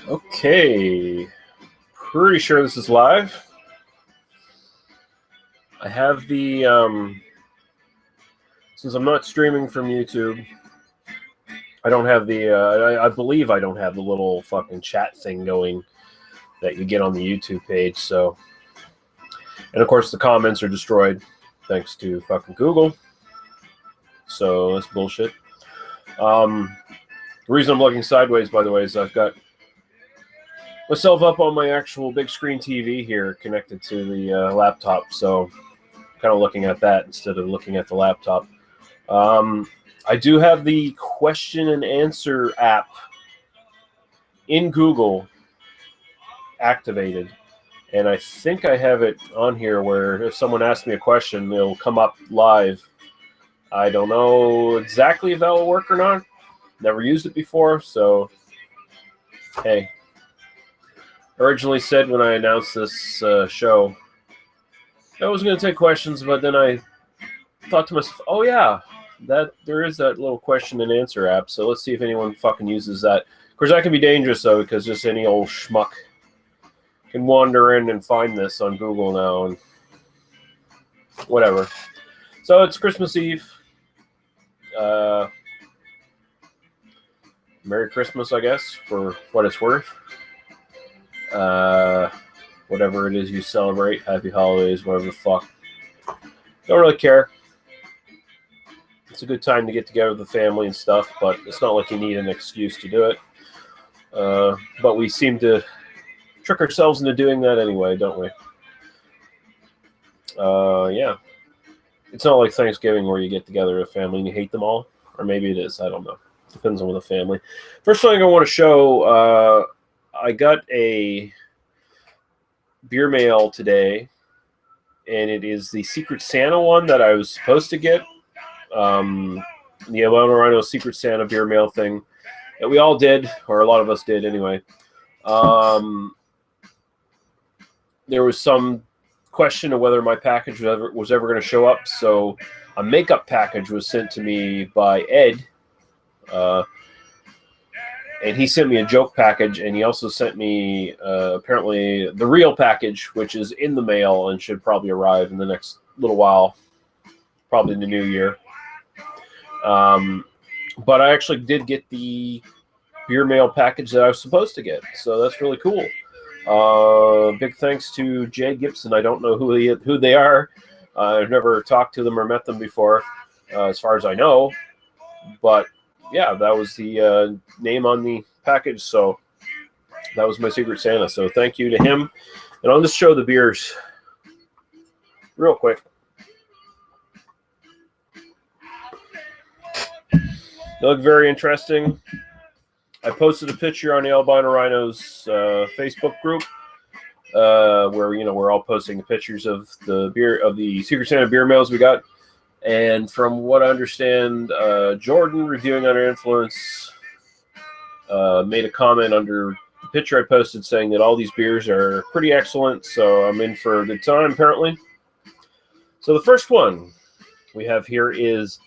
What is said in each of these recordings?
Okay, pretty sure this is live. I have the, since I'm not streaming from YouTube, I don't have the, I believe I don't have the little fucking chat thing going that you get on the YouTube page, so. And of course the comments are destroyed thanks to fucking Google. So that's bullshit. The reason I'm looking sideways, by the way, is I've got myself up on my actual big screen TV here connected to the laptop, so I'm kind of looking at that instead of looking at the laptop. I do have the question and answer app in Google activated, and I think I have it on here where if someone asks me a question, it'll come up live. I don't know exactly if that will work or not. Never used it before, so hey. Originally said when I announced this show, I was going to take questions, but then I thought to myself, oh yeah, that there is that little question and answer app, so let's see if anyone fucking uses that. Of course, that can be dangerous, though, because just any old schmuck can wander in and find this on Google now, and whatever. So it's Christmas Eve. Merry Christmas, I guess, for what it's worth. Whatever it is you celebrate, happy holidays, whatever the fuck. Don't really care. It's a good time to get together with the family and stuff, but it's not like you need an excuse to do it. But we seem to trick ourselves into doing that anyway, don't we? Yeah. It's not like Thanksgiving where you get together with family and you hate them all. Or maybe it is, I don't know. Depends on the family. First thing I want to show, I got a beer mail today, and it is the Secret Santa one that I was supposed to get. The Albino Rhino Secret Santa beer mail thing that we all did, or a lot of us did anyway. There was some question of whether my package was ever going to show up, so a makeup package was sent to me by Ed. And he sent me a joke package, and he also sent me, apparently, the real package, which is in the mail and should probably arrive in the next little while, probably in the new year. But I actually did get the beer mail package that I was supposed to get, so that's really cool. Big thanks to Jay Gibson. I don't know who they are. I've never talked to them or met them before, as far as I know, but yeah, that was the name on the package, so that was my Secret Santa. So thank you to him. And I'll just show the beers real quick. They look very interesting. I posted a picture on the Albino Rhinos Facebook group where we're all posting pictures of the Secret Santa beer mails we got. And from what I understand, Jordan, reviewing Under Influence, made a comment under the picture I posted saying that all these beers are pretty excellent, so I'm in for a good time, apparently. So the first one we have here is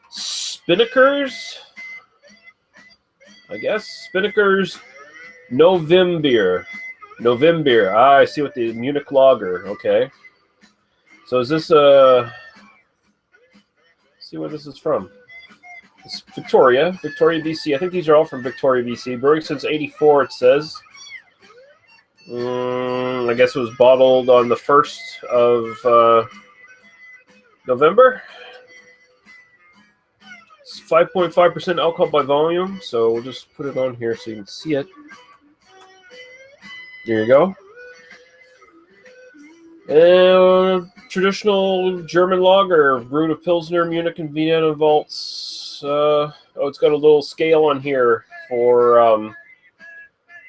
Spinnaker's, I guess. Spinnaker's November. Ah, I see what the Munich Lager. Okay. So is this see where this is from. It's Victoria, BC. I think these are all from Victoria, BC. Brewing since '84, it says. I guess it was bottled on the 1st of November. It's 5.5% alcohol by volume, so we'll just put it on here so you can see it. There you go. Traditional German lager, brewed of Pilsner, Munich, and Vienna malts. It's got a little scale on here for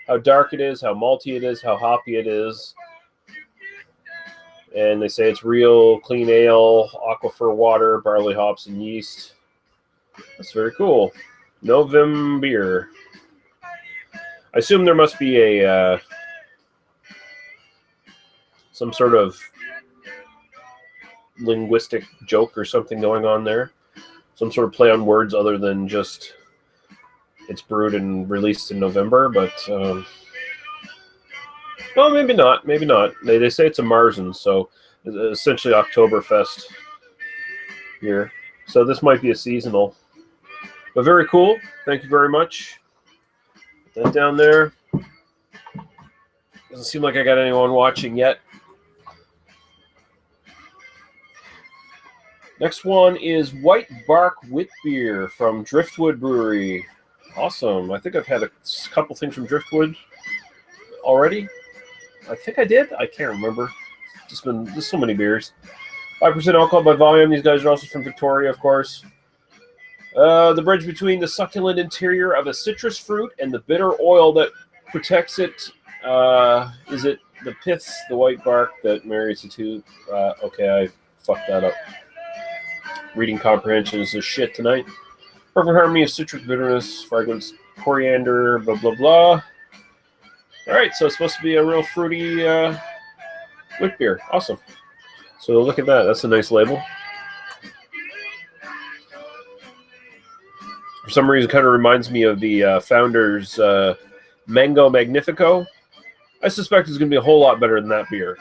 how dark it is, how malty it is, how hoppy it is. And they say it's real clean ale, aquifer water, barley hops, and yeast. That's very cool. November. I assume there must be a some sort of linguistic joke or something going on there. Some sort of play on words other than just it's brewed and released in November, but well, maybe not. Maybe not. They say it's a Marzen, so essentially Oktoberfest here. So this might be a seasonal, but very cool. Thank you very much. Put that down there. Doesn't seem like I got anyone watching yet. Next one is White Bark Wit Beer from Driftwood Brewery. Awesome. I think I've had a couple things from Driftwood already. I think I did. I can't remember. Just so many beers. 5% alcohol by volume. These guys are also from Victoria, of course. The bridge between the succulent interior of a citrus fruit and the bitter oil that protects it. Is it the pith, the white bark that marries the two? Okay, I fucked that up. Reading comprehension is this shit tonight. Perfect harmony of citric bitterness, fragrance, coriander, blah, blah, blah. All right, so it's supposed to be a real fruity wit beer. Awesome. So look at that. That's a nice label. For some reason, it kind of reminds me of the Founders Mango Magnifico. I suspect it's going to be a whole lot better than that beer.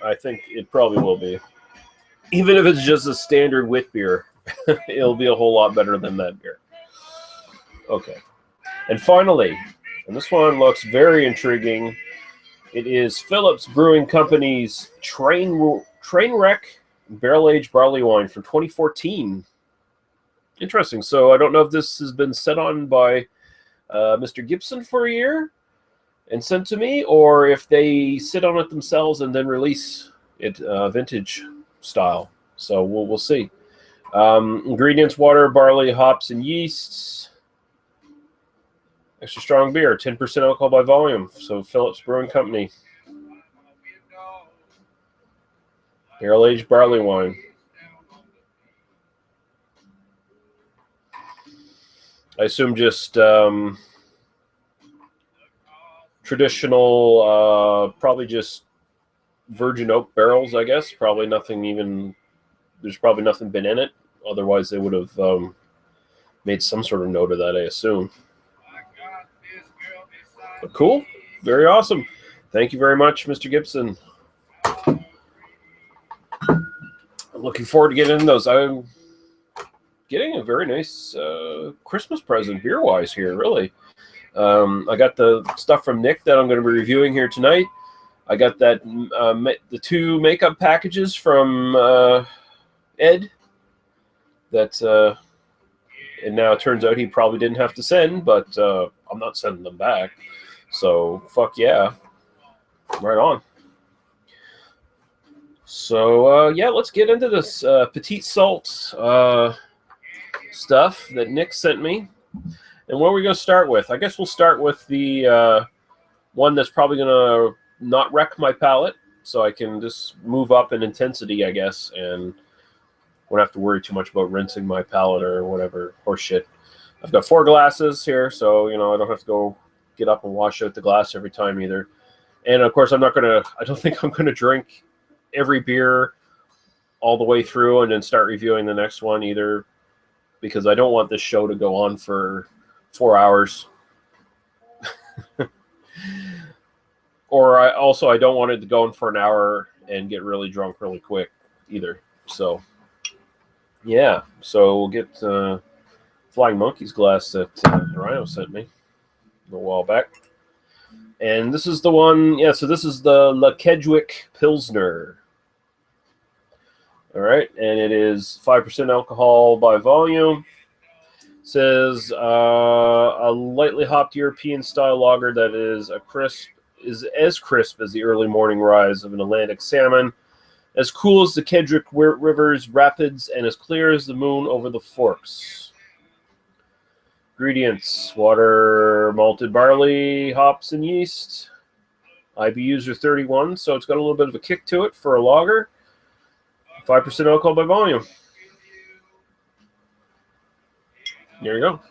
I think it probably will be. Even if it's just a standard wit beer, it'll be a whole lot better than that beer. Okay. And finally, and this one looks very intriguing, it is Phillips Brewing Company's Trainwreck Barrel-Aged Barley Wine from 2014. Interesting. So I don't know if this has been set on by Mr. Gibson for a year and sent to me, or if they sit on it themselves and then release it vintage style. So we'll see. Ingredients: water, barley, hops, and yeasts. Extra strong beer, 10% alcohol by volume. So Phillips Brewing Company. Barrel-aged barley wine. I assume just traditional, probably just virgin oak barrels, I guess. Probably nothing even, there's probably nothing been in it. Otherwise, they would have made some sort of note of that, I assume. But cool. Very awesome. Thank you very much, Mr. Gibson. I'm looking forward to getting into those. I'm getting a very nice Christmas present beer-wise here, really. I got the stuff from Nick that I'm going to be reviewing here tonight. I got that the two makeup packages from Ed that and now it turns out he probably didn't have to send, but I'm not sending them back. So fuck yeah. Right on. So yeah, let's get into this Petit Sault stuff that Nick sent me. And what are we going to start with? I guess we'll start with the one that's probably going to not wreck my palate, so I can just move up in intensity, I guess, and won't have to worry too much about rinsing my palate or whatever horse shit. I've got 4 glasses here, so I don't have to go get up and wash out the glass every time either. And of course, I don't think I'm gonna drink every beer all the way through and then start reviewing the next one either, because I don't want this show to go on for 4 hours. Or I don't want it to go on for an hour and get really drunk really quick either. So yeah, so we'll get Flying Monkey's glass that Rhino sent me a little while back. And this is the one, yeah, so this is the La Kedgwick Pilsner. All right, and it is 5% alcohol by volume. It says a lightly hopped European style lager that is as crisp as the early morning rise of an Atlantic salmon, as cool as the Kedgwick River's rapids, and as clear as the moon over the forks. Ingredients: water, malted barley, hops, and yeast. IBUs are 31, so it's got a little bit of a kick to it for a lager. 5% alcohol by volume. There you go.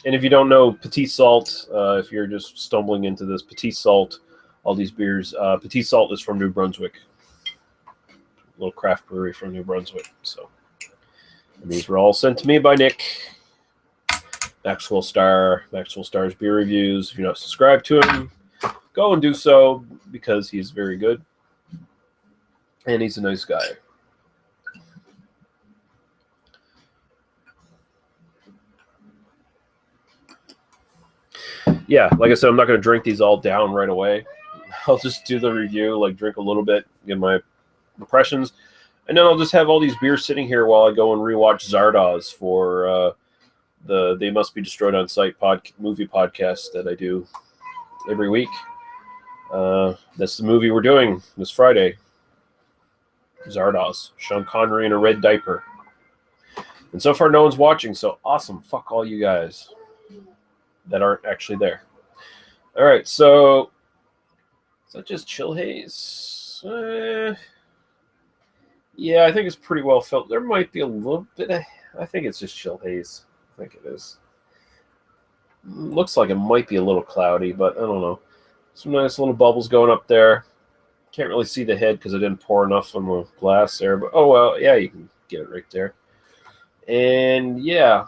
And if you don't know Petit Sault, if you're just stumbling into this, Petit Sault, all these beers, Petit Sault is from New Brunswick. A little craft brewery from New Brunswick. So, and these were all sent to me by Nick. Maxwell Star's beer reviews. If you're not subscribed to him, go and do so because he's very good. And he's a nice guy. Yeah, like I said, I'm not going to drink these all down right away. I'll just do the review, like drink a little bit, get my impressions, and then I'll just have all these beers sitting here while I go and rewatch Zardoz for the They Must Be Destroyed on Sight movie podcast that I do every week. That's the movie we're doing this Friday. Zardoz. Sean Connery in a red diaper. And so far no one's watching, so awesome. Fuck all you guys that aren't actually there. All right, so is that just chill haze? Yeah, I think it's pretty well filled. There might be a little bit of... I think it's just chill haze. I think it is. Looks like it might be a little cloudy, but I don't know. Some nice little bubbles going up there. Can't really see the head because I didn't pour enough on the glass there. But oh well, yeah, you can get it right there. And yeah,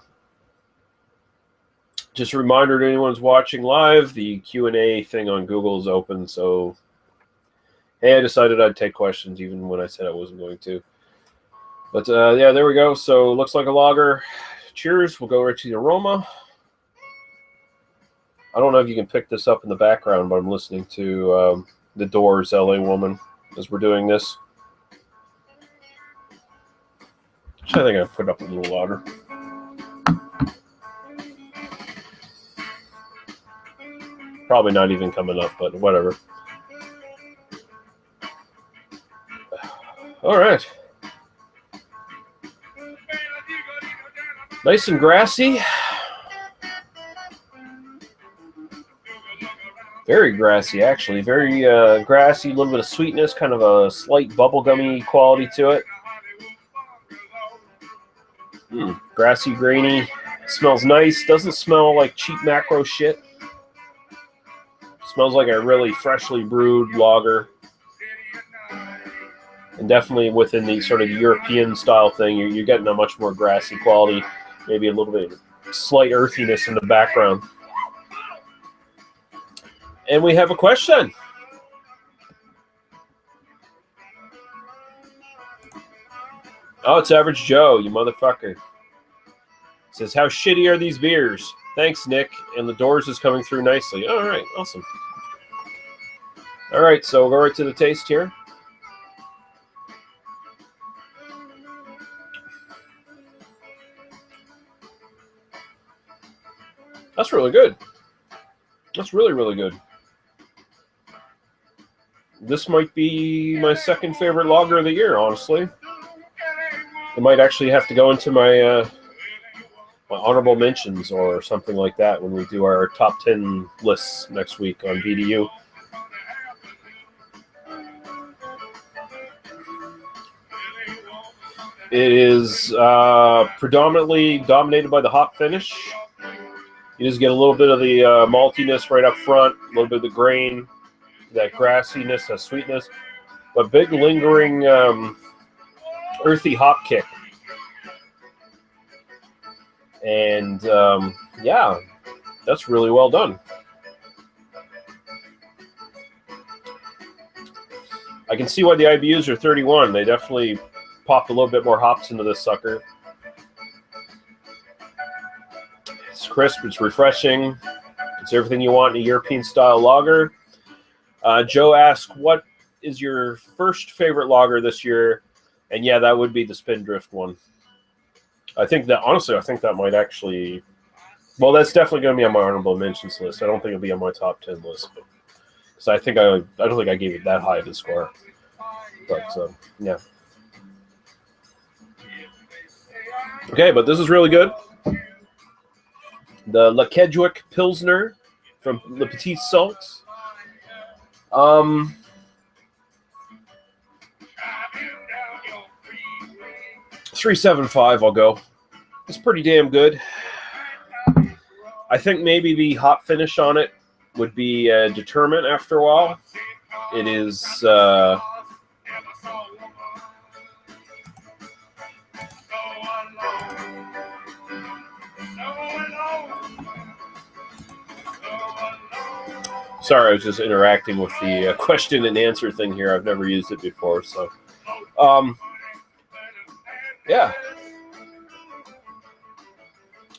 just a reminder to anyone who's watching live, the Q&A thing on Google is open. So, hey, I decided I'd take questions even when I said I wasn't going to. But yeah, there we go. So looks like a lager. Cheers. We'll go right to the aroma. I don't know if you can pick this up in the background, but I'm listening to The Doors, LA Woman, as we're doing this. I think I put up a little louder. Probably not even coming up, but whatever. All right. Nice and grassy. Very grassy, actually. Very grassy, a little bit of sweetness, kind of a slight bubblegummy quality to it. Grassy, grainy. Smells nice. Doesn't smell like cheap macro shit. Smells like a really freshly brewed lager. And definitely within the sort of European style thing, you're getting a much more grassy quality. Maybe a little bit of slight earthiness in the background. And we have a question. Oh, it's Average Joe, you motherfucker. Says, how shitty are these beers? Thanks, Nick. And The Doors is coming through nicely. All right, awesome. All right, so we'll go right to the taste here. That's really good. That's really, really good. This might be my second favorite lager of the year, honestly. It might actually have to go into my my honorable mentions or something like that when we do our top 10 lists next week on BDU. It is predominantly dominated by the hop finish. You just get a little bit of the maltiness right up front, a little bit of the grain, that grassiness, that sweetness, but big lingering earthy hop kick. And yeah, that's really well done. I can see why the IBUs are 31. They definitely popped a little bit more hops into this sucker. It's crisp, it's refreshing. It's everything you want in a European-style lager. Joe asked, what is your first favorite lager this year? And yeah, that would be the Spindrift one. I think that, honestly, I think that might actually... Well, that's definitely going to be on my honorable mentions list. I don't think it'll be on my top 10 list. Because I don't think I gave it that high of a score. But, yeah. Okay, but this is really good. The Le Kedgwick Pilsner from Le Petit Sault. 3.75 I'll go. It's pretty damn good. I think maybe the hop finish on it would be determined after a while. It is Sorry, I was just interacting with the question and answer thing here. I've never used it before, so yeah.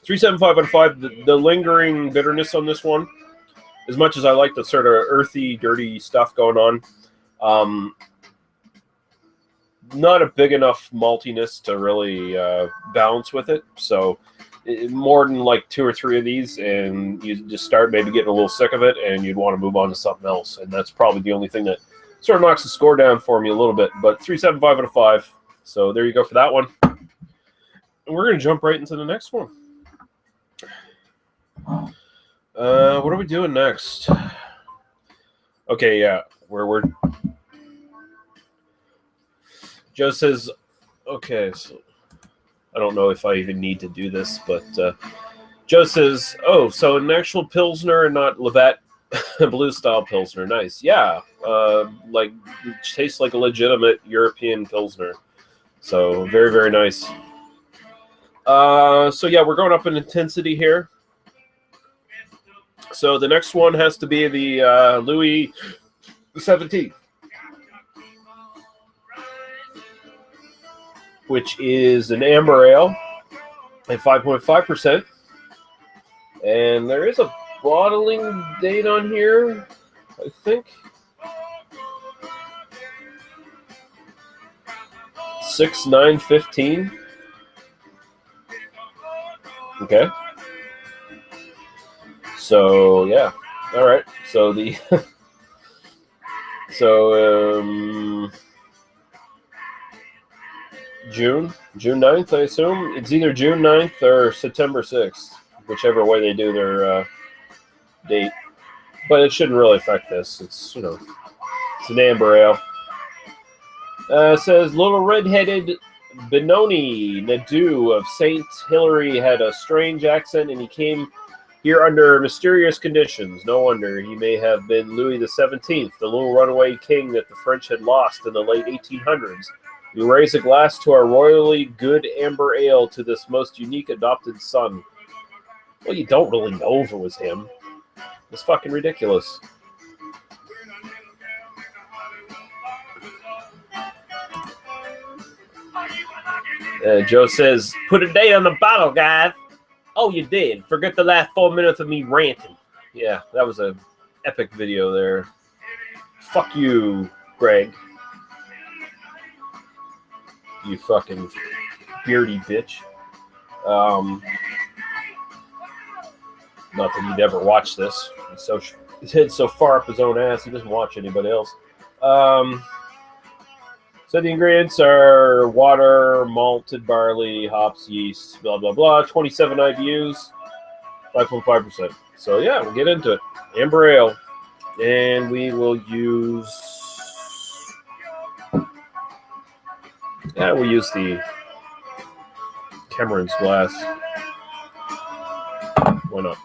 375 out of 5. The lingering bitterness on this one, as much as I like the sort of earthy, dirty stuff going on, not a big enough maltiness to really balance with it. So more than like 2 or 3 of these, and you just start maybe getting a little sick of it, and you'd want to move on to something else. And that's probably the only thing that sort of knocks the score down for me a little bit. But 375 out of 5. So there you go for that one. And we're going to jump right into the next one. What are we doing next? Okay, yeah, we're Joe says, okay, so I don't know if I even need to do this, but Joe says, oh, so an actual Pilsner and not Labatt Blue style Pilsner. Nice. Yeah, like it tastes like a legitimate European Pilsner. So very, very nice. So yeah, we're going up in intensity here. So the next one has to be the Louis XVII, which is an amber ale at 5.5%. And there is a bottling date on here, I think. 6/9/15. Okay. So yeah, all right. So the June 9th, I assume it's either June 9th or September 6th, whichever way they do their date. But it shouldn't really affect this. It's it's an amber ale. It says little red-headed Benoni Nadeau of Saint Hilary had a strange accent, and he came here under mysterious conditions. No wonder he may have been Louis XVII, the little runaway king that the French had lost in the late 1800s. We raise a glass to our royally good amber ale to this most unique adopted son. Well, you don't really know if it was him. It's fucking ridiculous. Joe says, put a date on the bottle, guys. Oh, you did. Forget the last 4 minutes of me ranting. Yeah, that was an epic video there. Fuck you, Greg. You fucking beardy bitch. Not that he'd ever watch this. His head's so far up his own ass, he doesn't watch anybody else. So the ingredients are water, malted barley, hops, yeast, blah, blah, blah. 27 IBUs, 5.5%. So yeah, we'll get into it. Amber ale. And we will use... Yeah, we'll use the Cameron's glass. Why not?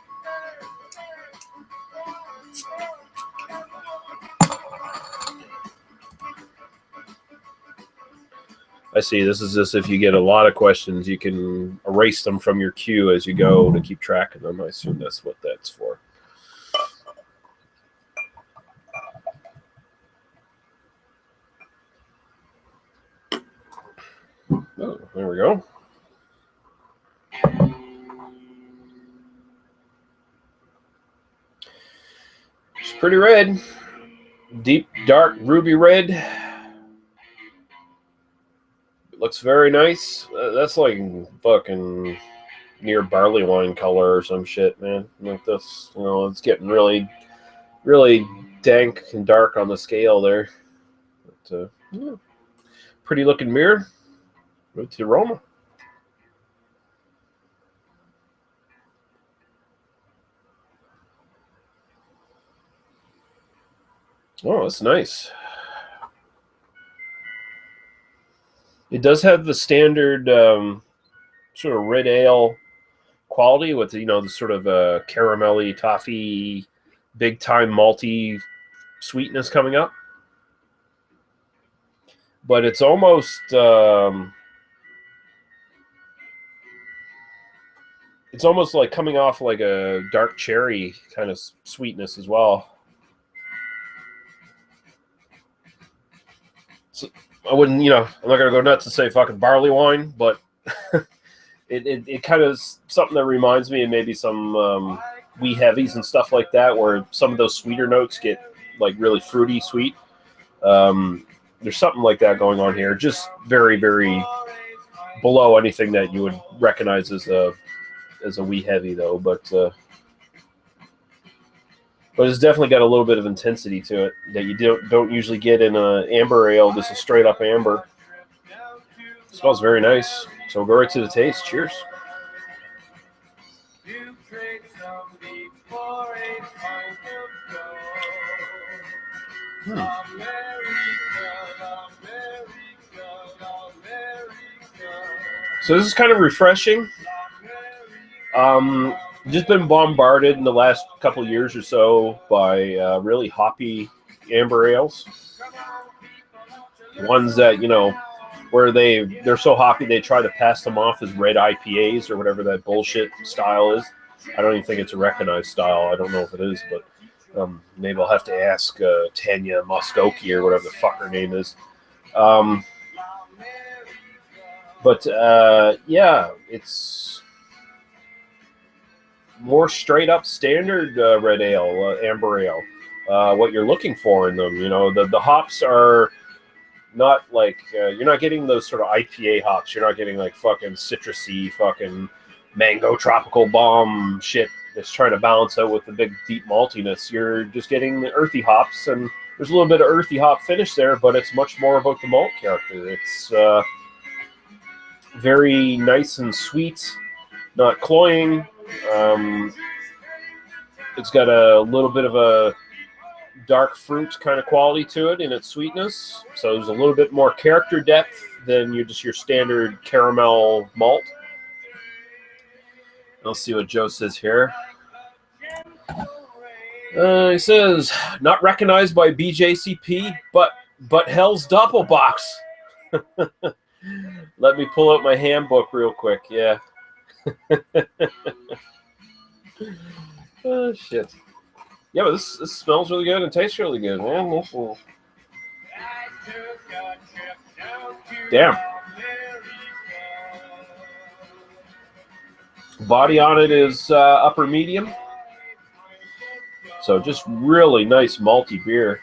I see. This is just if you get a lot of questions, you can erase them from your queue as you go to keep track of them. I assume that's what that's for. Oh, there we go. It's pretty red. Deep, dark, ruby red. It looks very nice. That's like fucking near barley wine color or some shit, man. Like this, it's getting really, really dank and dark on the scale there. But, yeah. Pretty looking mirror. With the aroma. Oh, that's nice. It does have the standard sort of red ale quality with the sort of caramelly, toffee, big time malty sweetness coming up. But it's almost like coming off like a dark cherry kind of sweetness as well. So I wouldn't, I'm not gonna go nuts and say fucking barley wine, but it kind of is something that reminds me of maybe some wee heavies and stuff like that, where some of those sweeter notes get like really fruity sweet. There's something like that going on here. Just very, very below anything that you would recognize as a wee heavy, though. But it's definitely got a little bit of intensity to it that you don't usually get in a amber ale. Just a straight up amber. It smells very nice. So we'll go right to the taste. Cheers. So this is kind of refreshing. Just been bombarded in the last couple of years or so by really hoppy amber ales. Ones that, where they're so hoppy they try to pass them off as red IPAs or whatever that bullshit style is. I don't even think it's a recognized style. I don't know if it is, but maybe I'll have to ask Tanya Muskoki or whatever the fuck her name is. Yeah, it's more straight up standard red ale, amber ale. What you're looking for in them, the hops are not like you're not getting those sort of IPA hops. You're not getting like fucking citrusy, fucking mango tropical bomb shit that's trying to balance out with the big deep maltiness. You're just getting the earthy hops, and there's a little bit of earthy hop finish there, but it's much more about the malt character. It's very nice and sweet, not cloying. It's got a little bit of a dark fruit kind of quality to it in its sweetness. So there's a little bit more character depth than your standard caramel malt. Let's see what Joe says here. He says, not recognized by BJCP, but Hell's Doppelbox. Let me pull out my handbook real quick. Yeah. Oh, shit. Yeah, but this smells really good and tastes really good, man. Damn. Body on it is upper medium. So just really nice malty beer.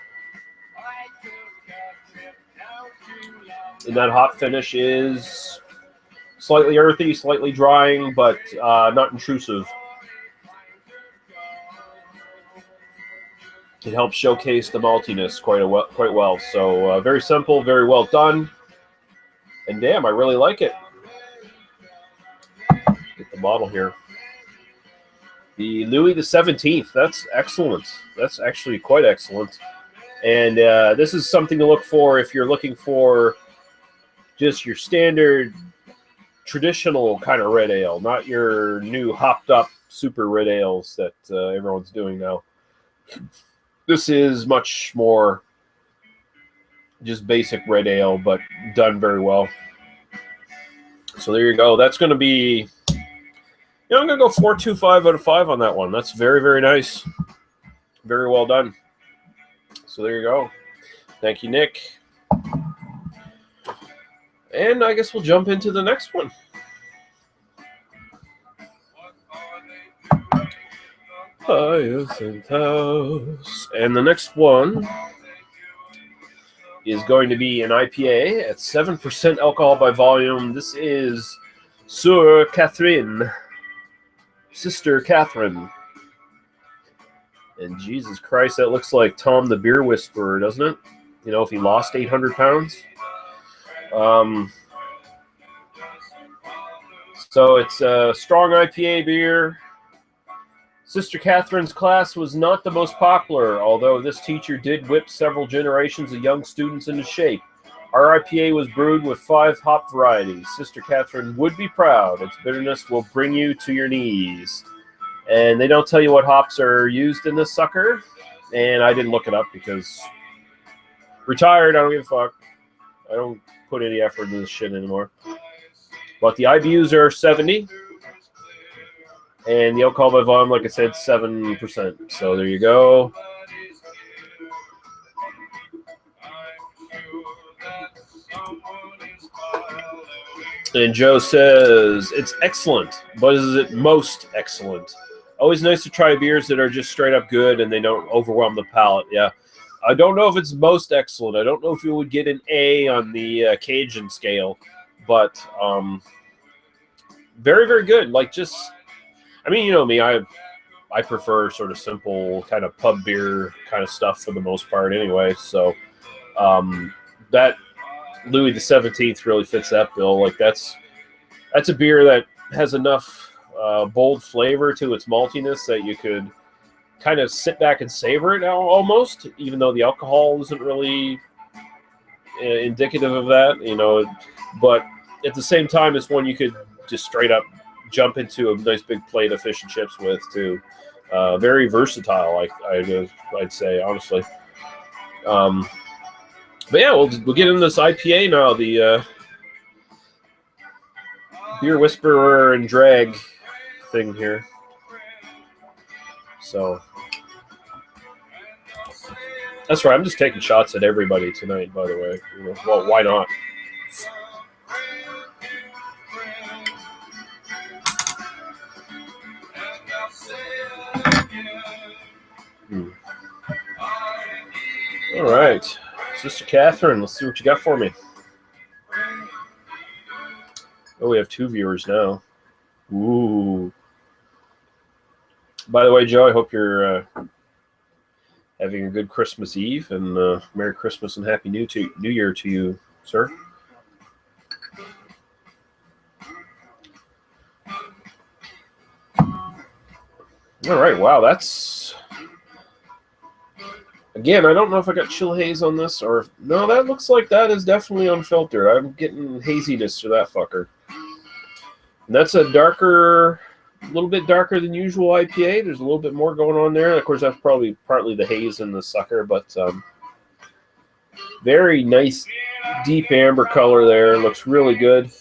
And that hop finish is slightly earthy, slightly drying, but not intrusive. It helps showcase the maltiness quite well. So very simple, very well done. And damn, I really like it. Get the bottle here. The Louis XVII. That's excellent. That's actually quite excellent. And this is something to look for if you're looking for just your standard traditional kind of red ale, not your new hopped up super red ales that everyone's doing now. This is much more just basic red ale, but done very well. So there you go. That's going to be, I'm going to go 4.25 out of 5 on that one. That's very, very nice. Very well done. So there you go. Thank you, Nick. And I guess we'll jump into the next one. And the next one is going to be an IPA at 7% alcohol by volume. This is Sister Catherine. And Jesus Christ, that looks like Tom the Beer Whisperer, doesn't it? If he lost 800 pounds. So it's a strong IPA beer. Sister Catherine's class was not the most popular, although this teacher did whip several generations of young students into shape. Our IPA was brewed with 5 hop varieties. Sister Catherine would be proud. Its bitterness will bring you to your knees. And they don't tell you what hops are used in this sucker. And I didn't look it up because retired, I don't give a fuck. I don't put any effort into this shit anymore. But the IBUs are 70. And the alcohol by volume, like I said, 7%. So there you go. And Joe says, it's excellent, but is it most excellent? Always nice to try beers that are just straight up good and they don't overwhelm the palate. Yeah. I don't know if it's most excellent. I don't know if you would get an A on the Cajun scale, but very, very good. Like, just, I mean, you know me, I prefer sort of simple kind of pub beer kind of stuff for the most part anyway. So that Louis XVII really fits that bill. Like, that's a beer that has enough bold flavor to its maltiness that you could kind of sit back and savor it almost, even though the alcohol isn't really indicative of that, you know. But at the same time, it's one you could just straight up jump into a nice big plate of fish and chips with too. Very versatile, I'd say, honestly. But yeah, we'll get into this IPA now, the Beer Whisperer and Drag thing here. So that's right. I'm just taking shots at everybody tonight, by the way. You know, well, why not? All right. Sister Catherine, let's see what you got for me. Oh, we have 2 viewers now. Ooh. By the way, Joe, I hope you're having a good Christmas Eve, and Merry Christmas and Happy New Year to you, sir. All right, wow, that's... Again, I don't know if I got chill haze on this, or... No, that looks like that is definitely unfiltered. I'm getting haziness to that fucker. And that's a darker... A little bit darker than usual IPA. There's a little bit more going on there. Of course, that's probably partly the haze in the sucker, but very nice, deep amber color there. Looks really good.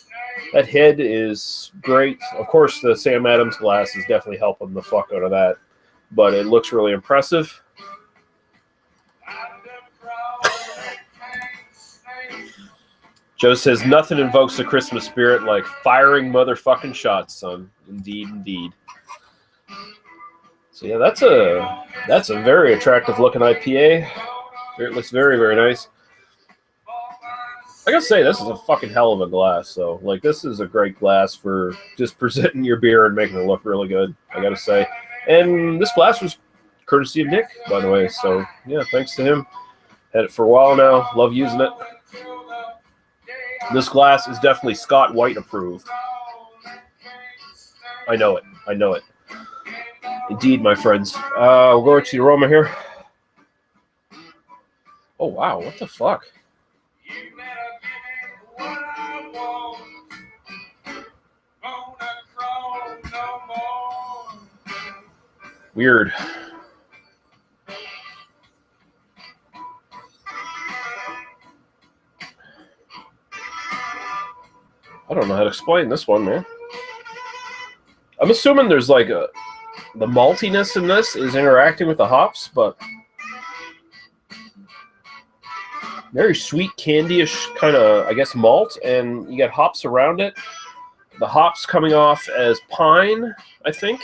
That head is great. Of course, the Sam Adams glass is definitely helping the fuck out of that, but it looks really impressive. Joe says, nothing invokes the Christmas spirit like firing motherfucking shots, son. Indeed, indeed. So yeah, that's a very attractive looking IPA. It looks very, very nice. I gotta say, this is a fucking hell of a glass, so like this is a great glass for just presenting your beer and making it look really good, I gotta say. And this glass was courtesy of Nick, by the way, so yeah, thanks to him. Had it for a while now, love using it. This glass is definitely Scott White approved. I know it. I know it. Indeed, my friends. We'll go to the aroma here. Oh, wow. What the fuck? Weird. I don't know how to explain this one, man. I'm assuming there's like the maltiness in this is interacting with the hops, but very sweet, candy-ish kind of, I guess, malt, and you got hops around it. The hops coming off as pine, I think.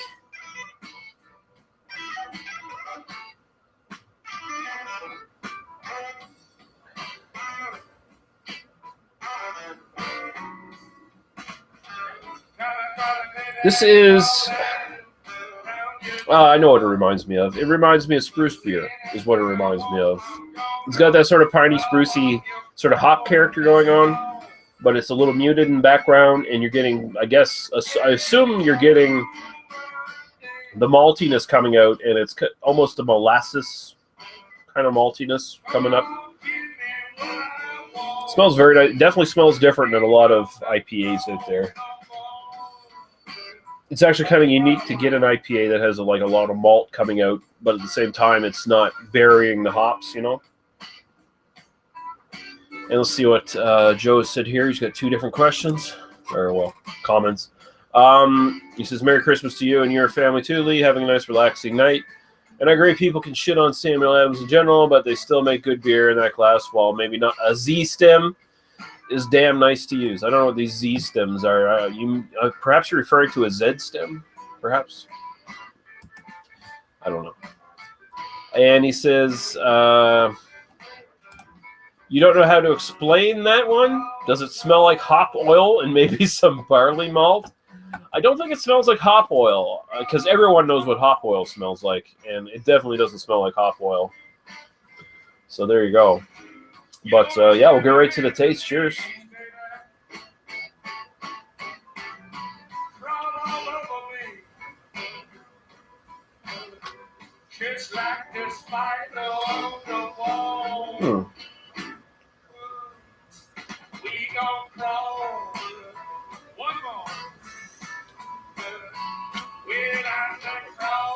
This is, I know what it reminds me of. It reminds me of spruce beer, is what it reminds me of. It's got that sort of piney, sprucey sort of hop character going on, but it's a little muted in the background, and you're getting, I guess, I assume you're getting the maltiness coming out, and it's almost a molasses kind of maltiness coming up. It smells very nice. It definitely smells different than a lot of IPAs out there. It's actually kind of unique to get an IPA that has a lot of malt coming out, but at the same time, it's not burying the hops, you know? And let's see what Joe said here. He's got 2 different questions, or, well, comments. He says, Merry Christmas to you and your family too, Lee. Having a nice, relaxing night. And I agree people can shit on Samuel Adams in general, but they still make good beer in that glass, while maybe not a Z-stem. is damn nice to use. I don't know what these Z stems are. Perhaps you're referring to a Z stem, perhaps. I don't know. And he says, you don't know how to explain that one? Does it smell like hop oil and maybe some barley malt? I don't think it smells like hop oil, because everyone knows what hop oil smells like, and it definitely doesn't smell like hop oil. So there you go. But yeah, we'll get right to the taste. Cheers.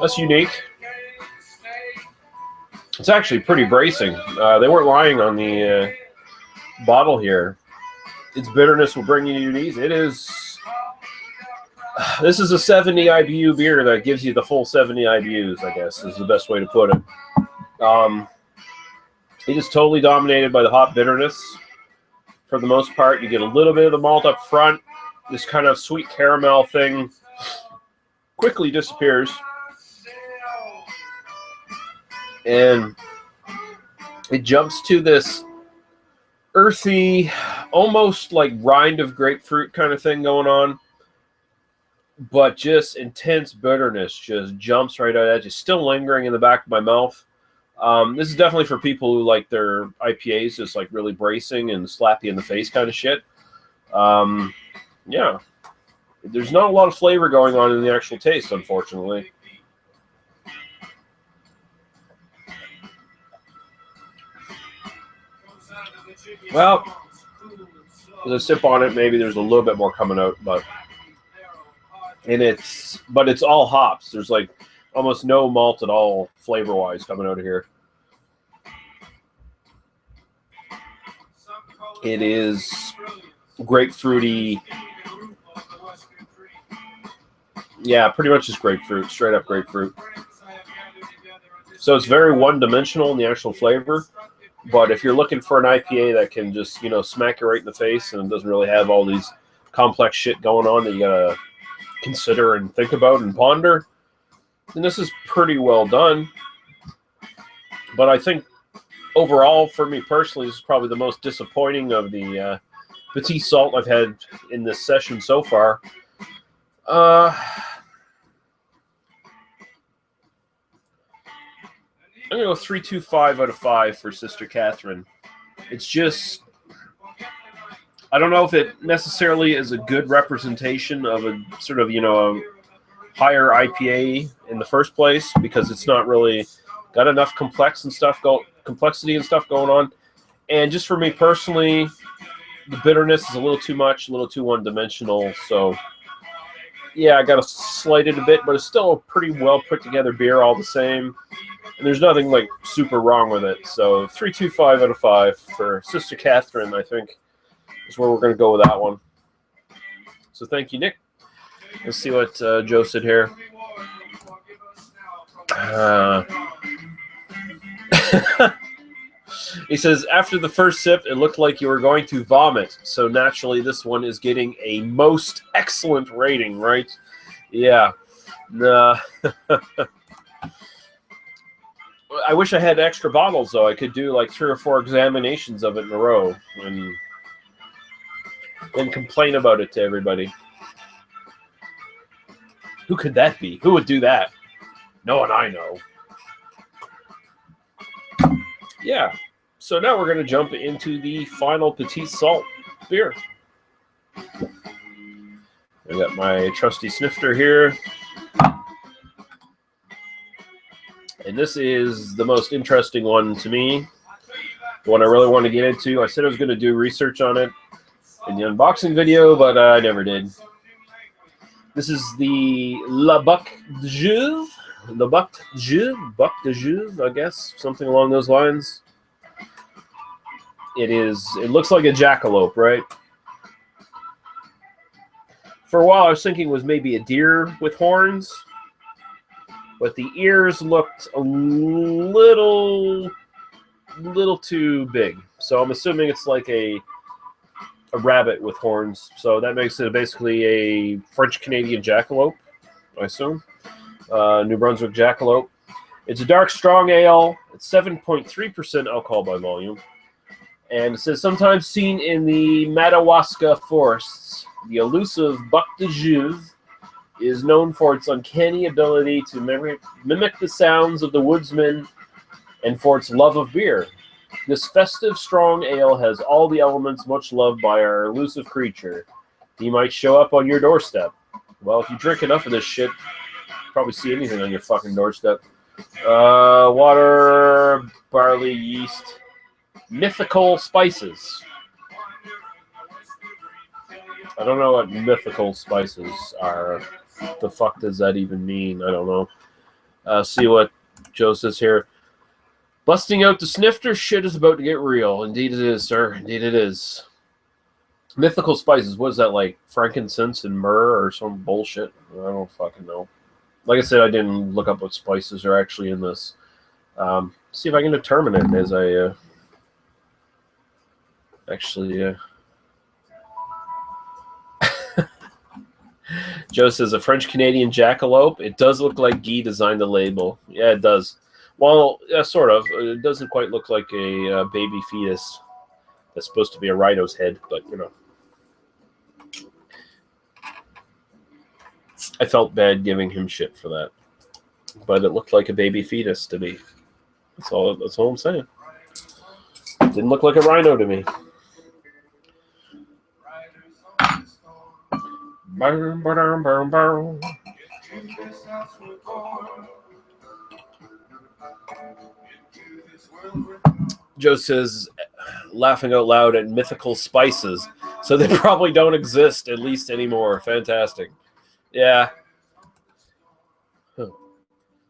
That's unique. It's actually pretty bracing. They weren't lying on the bottle here. Its bitterness will bring you to your knees. It is. This is a 70 IBU beer that gives you the full 70 IBUs, I guess, is the best way to put it. It is totally dominated by the hop bitterness. For the most part, you get a little bit of the malt up front. This kind of sweet caramel thing quickly disappears. And it jumps to this earthy, almost like rind of grapefruit kind of thing going on. But just intense bitterness just jumps right out at you, still lingering in the back of my mouth. This is definitely for people who like their IPAs just like really bracing and slappy in the face kind of shit. Yeah. There's not a lot of flavor going on in the actual taste, unfortunately. Well, as I sip on it, maybe there's a little bit more coming out, but it's all hops. There's like almost no malt at all flavor-wise coming out of here. It is grapefruity. Yeah, pretty much just grapefruit, straight up grapefruit. So it's very one-dimensional in the actual flavor. But if you're looking for an IPA that can just, smack you right in the face and doesn't really have all these complex shit going on that you gotta consider and think about and ponder, then this is pretty well done. But I think overall, for me personally, this is probably the most disappointing of the Petit Sault I've had in this session so far. I'm going to go 3.25 out of 5 for Sister Catherine. It's just, I don't know if it necessarily is a good representation of a sort of, a higher IPA in the first place, because it's not really got enough complexity and stuff going on. And just for me personally, the bitterness is a little too much, a little too one-dimensional. So, yeah, I got to slight it a bit, but it's still a pretty well put together beer all the same. And there's nothing like super wrong with it. So 3.25 out of 5 for Sister Catherine, I think, is where we're going to go with that one. So thank you, Nick. Let's see what Joe said here. He says, after the first sip, it looked like you were going to vomit. So naturally, this one is getting a most excellent rating, right? Yeah. Nah. I wish I had extra bottles, though. I could do like 3 or 4 examinations of it in a row and complain about it to everybody. Who could that be? Who would do that? No one I know. Yeah. So now we're going to jump into the final Petit Sault beer. I got my trusty snifter here. And this is the most interesting one to me, the one I really want to get into. I said I was going to do research on it in the unboxing video, but I never did. This is the La Buc de Juve. La Buc de Juve, I guess, something along those lines. It looks like a jackalope, right? For a while, I was thinking it was maybe a deer with horns. But the ears looked a little too big. So I'm assuming it's like a a rabbit with horns. So that makes it basically a French-Canadian jackalope, I assume. New Brunswick jackalope. It's a dark, strong ale. It's 7.3% alcohol by volume. And it says, sometimes seen in the Madawaska forests, the elusive Buck de Juve is known for its uncanny ability to mimic the sounds of the woodsman and for its love of beer. This festive, strong ale has all the elements much loved by our elusive creature. He might show up on your doorstep. Well, if you drink enough of this shit, you'll probably see anything on your fucking doorstep. Water, barley, yeast, mythical spices. I don't know what mythical spices are. What the fuck does that even mean? I don't know. See what Joe says here. Busting out the snifter, shit is about to get real. Indeed it is, sir. Indeed it is. Mythical spices. What is that, like frankincense and myrrh or some bullshit? I don't fucking know. Like I said, I didn't look up what spices are actually in this. See if I can determine it as I actually... Joe says, a French-Canadian jackalope. It does look like Guy designed the label. Yeah, it does. Well, yeah, sort of. It doesn't quite look like a baby fetus. That's supposed to be a rhino's head, but, you know. I felt bad giving him shit for that. But it looked like a baby fetus to me. That's all I'm saying. It didn't look like a rhino to me. Joe says, laughing out loud at mythical spices. So they probably don't exist, at least anymore. Fantastic. Yeah. Huh.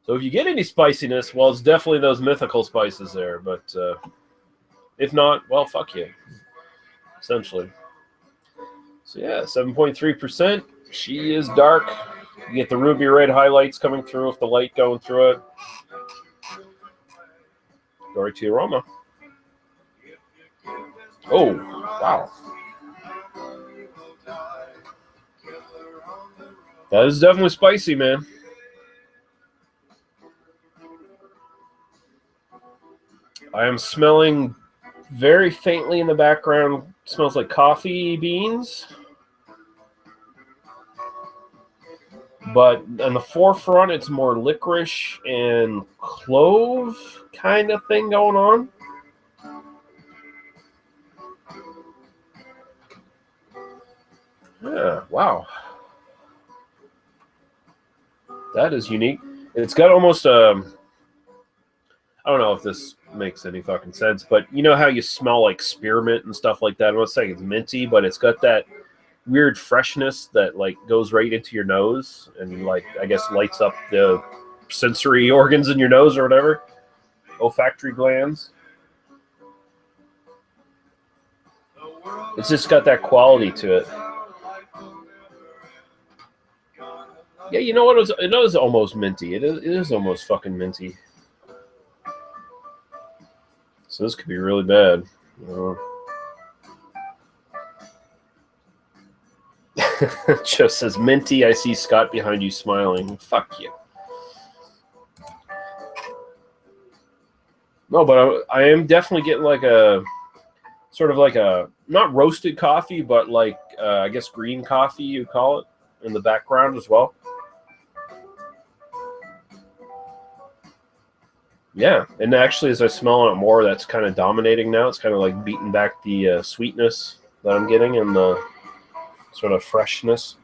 So if you get any spiciness, well, it's definitely those mythical spices there. But if not, well, fuck you. Essentially. So yeah, 7.3%. She is dark. You get the ruby red highlights coming through with the light going through it. Go right to the aroma. Oh, wow. That is definitely spicy, man. I am smelling very faintly in the background. Smells like coffee beans. But on the forefront, it's more licorice and clove kind of thing going on. Yeah, wow. That is unique. It's got almost I don't know if this makes any fucking sense, but you know how you smell like spearmint and stuff like that? I'm not saying it's minty, but it's got that weird freshness that like goes right into your nose and like I guess lights up the sensory organs in your nose or whatever. Olfactory glands. It's just got that quality to it. Yeah, you know what? It is almost minty. It is almost fucking minty. So this could be really bad. Just says minty. I see Scott behind you smiling. Fuck you. No, but I am definitely getting like a sort of like a not roasted coffee, but like I guess green coffee you call it in the background as well. Yeah, and actually, as I smell it more, that's kind of dominating now. It's kind of like beating back the sweetness that I'm getting and the sort of freshness.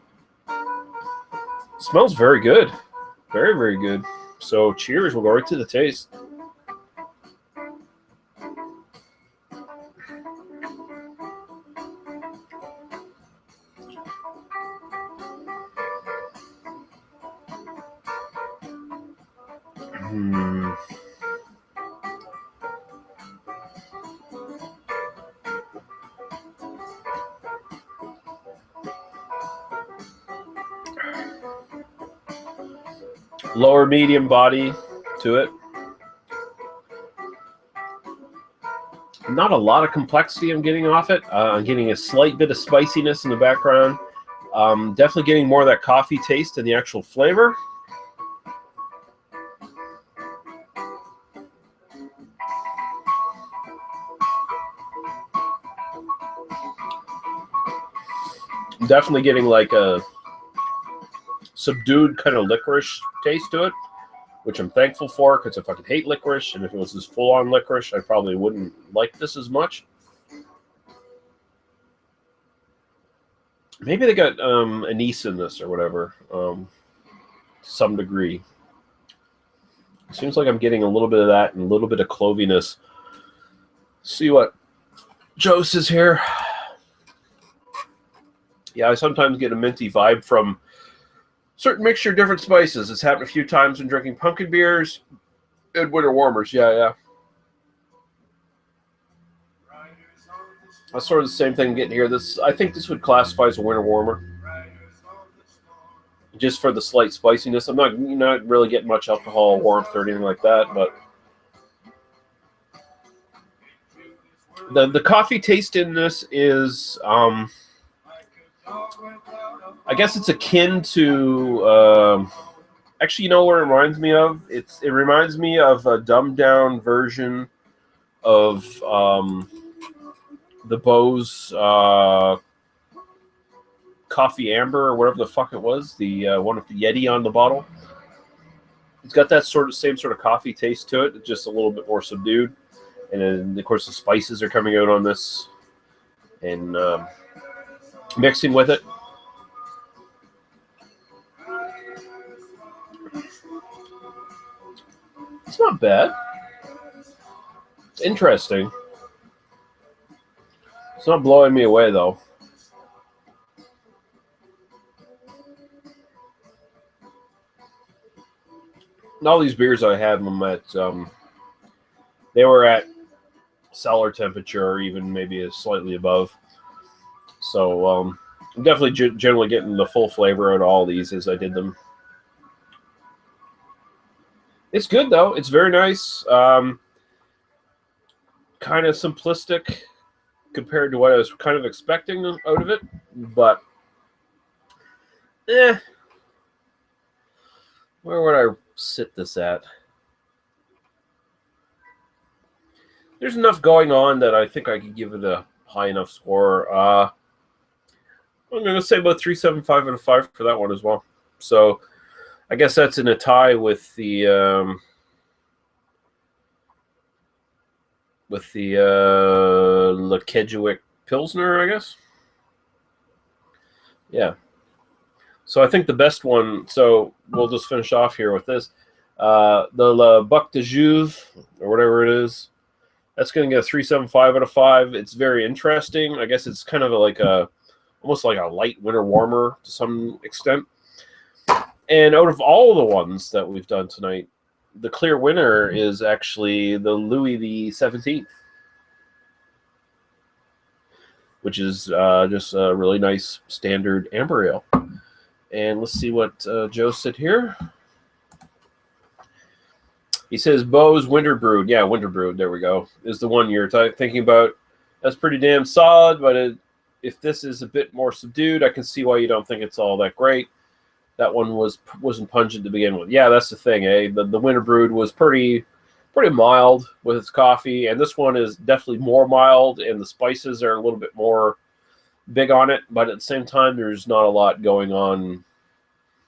It smells very good. Very, very good. So cheers. We'll go right to the taste. Lower medium body to it. Not a lot of complexity I'm getting off it. I'm getting a slight bit of spiciness in the background. Definitely getting more of that coffee taste in the actual flavor. I'm definitely getting like a subdued kind of licorice taste to it, which I'm thankful for because I fucking hate licorice, and if it was this full-on licorice, I probably wouldn't like this as much. Maybe they got anise in this or whatever, to some degree. It seems like I'm getting a little bit of that and a little bit of cloviness. See what Joe says here. Yeah, I sometimes get a minty vibe from certain mixture of different spices. It's happened a few times when drinking pumpkin beers and winter warmers. Yeah. That's sort of the same thing I'm getting here. I think this would classify as a winter warmer. Just for the slight spiciness. I'm not really getting much alcohol warmth or anything like that, but the coffee taste in this is I guess it's akin to actually, you know what it reminds me of? It reminds me of a dumbed down version of the Bose Coffee Amber or whatever the fuck it was, the one with the Yeti on the bottle. It's got that same sort of coffee taste to it, just a little bit more subdued. And then, of course, the spices are coming out on this and mixing with it. It's not bad. It's interesting. It's not blowing me away, though. And all these beers I had them at, they were at cellar temperature, or even maybe slightly above. So I'm definitely generally getting the full flavor out of all these as I did them. It's good, though. It's very nice. Kind of simplistic compared to what I was kind of expecting out of it. But, where would I sit this at? There's enough going on that I think I could give it a high enough score. I'm going to say about 3.75 out of 5 for that one as well. So I guess that's in a tie with the Lekedgewick Pilsner, I guess. Yeah. So I think the best one, so we'll just finish off here with this. The Le Buc de Jouve, or whatever it is, that's going to get a 3.75 out of 5. It's very interesting. I guess it's kind of almost like a light winter warmer to some extent. And out of all the ones that we've done tonight, the clear winner is actually the Louis XVII, which is just a really nice standard amber ale. And let's see what Joe said here. He says Bose Winter Brewed. Yeah, Winter Brewed. There we go. Is the one you're thinking about. That's pretty damn solid, but if this is a bit more subdued, I can see why you don't think it's all that great. That one wasn't pungent to begin with. Yeah, that's the thing, eh? The Winter Brewed was pretty mild with its coffee, and this one is definitely more mild, and the spices are a little bit more big on it, but at the same time, there's not a lot going on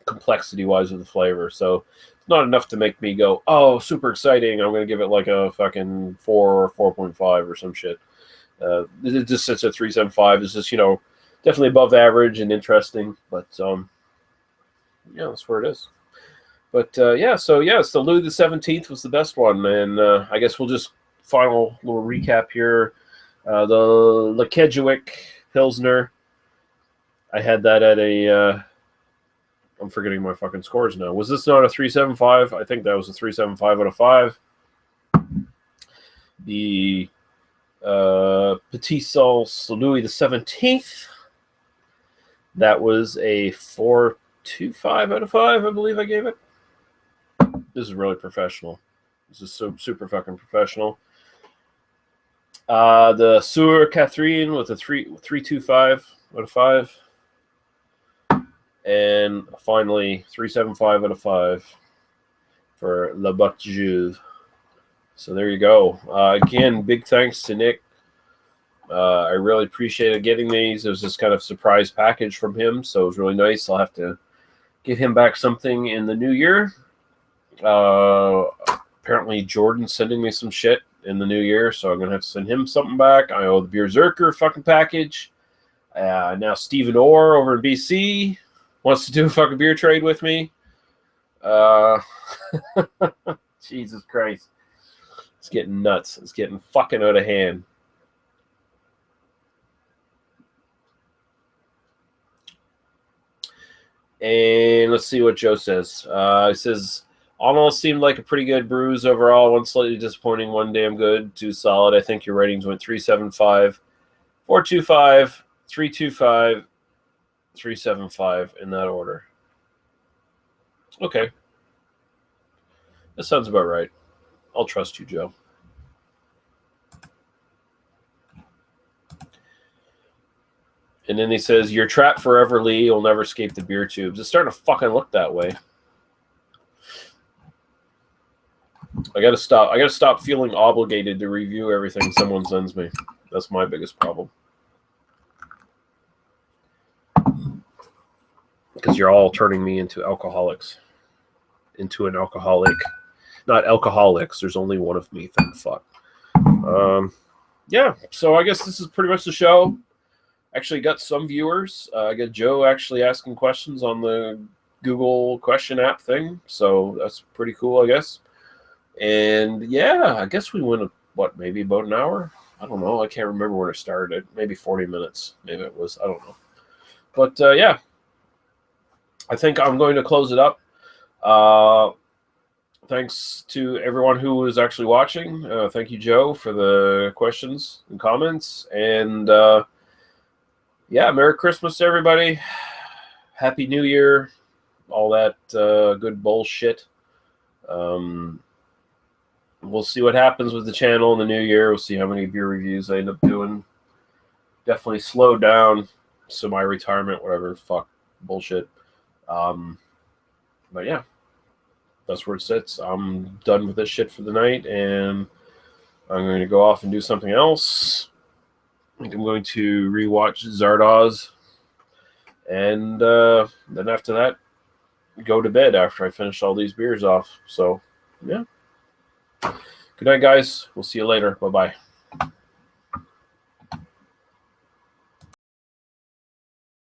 complexity-wise with the flavor, so it's not enough to make me go, oh, super exciting, I'm going to give it like a fucking 4 or 4.5 or some shit. It just sits at 3.75. It's just, definitely above average and interesting, but yeah, that's where it is. But so Louis XVII was the best one, and I guess we'll just final little recap here. The Lekedgewick Pilsner, I had that at a I'm forgetting my fucking scores now. Was this not a 3.75? I think that was a 3.75 out of 5. The Petit Sault Louis XVII, that was a 4.25 out of 5, I believe I gave it. This is really professional. This is so super fucking professional. The Sur Catherine with a 325 out of 5. And finally, 375 out of 5 for Le Buc Juve. So there you go. Again, big thanks to Nick. I really appreciated getting these. It was this kind of surprise package from him, so it was really nice. I'll have to get him back something in the new year. Apparently, Jordan's sending me some shit in the new year, so I'm going to have to send him something back. I owe the Beer Zerker fucking package. Now Stephen Orr over in BC wants to do a fucking beer trade with me. Jesus Christ. It's getting nuts. It's getting fucking out of hand. And let's see what Joe says. He says, almost seemed like a pretty good bruise overall. One slightly disappointing, one damn good, two solid. I think your ratings went 375, 425, 325, 375 in that order. Okay. That sounds about right. I'll trust you, Joe. And then he says, you're trapped forever, Lee. You'll never escape the beer tubes. It's starting to fucking look that way. I gotta stop feeling obligated to review everything someone sends me. That's my biggest problem. Because you're all turning me into alcoholics. Into an alcoholic. Not alcoholics. There's only one of me, thank fuck. Yeah, so I guess this is pretty much the show. Actually got some viewers. I got Joe actually asking questions on the Google question app thing. So that's pretty cool, I guess. And yeah, I guess we went, what, maybe about an hour? I don't know. I can't remember when it started. Maybe 40 minutes. Maybe it was. I don't know. But yeah, I think I'm going to close it up. Thanks to everyone who was actually watching. Thank you, Joe, for the questions and comments. And yeah, Merry Christmas to everybody. Happy New Year. All that good bullshit. We'll see what happens with the channel in the new year. We'll see how many beer reviews I end up doing. Definitely slow down. Semi-retirement, whatever. Fuck. Bullshit. But yeah. That's where it sits. I'm done with this shit for the night, and I'm going to go off and do something else. I think I'm going to rewatch Zardoz, and then after that, go to bed after I finish all these beers off. So, yeah. Good night, guys. We'll see you later. Bye-bye.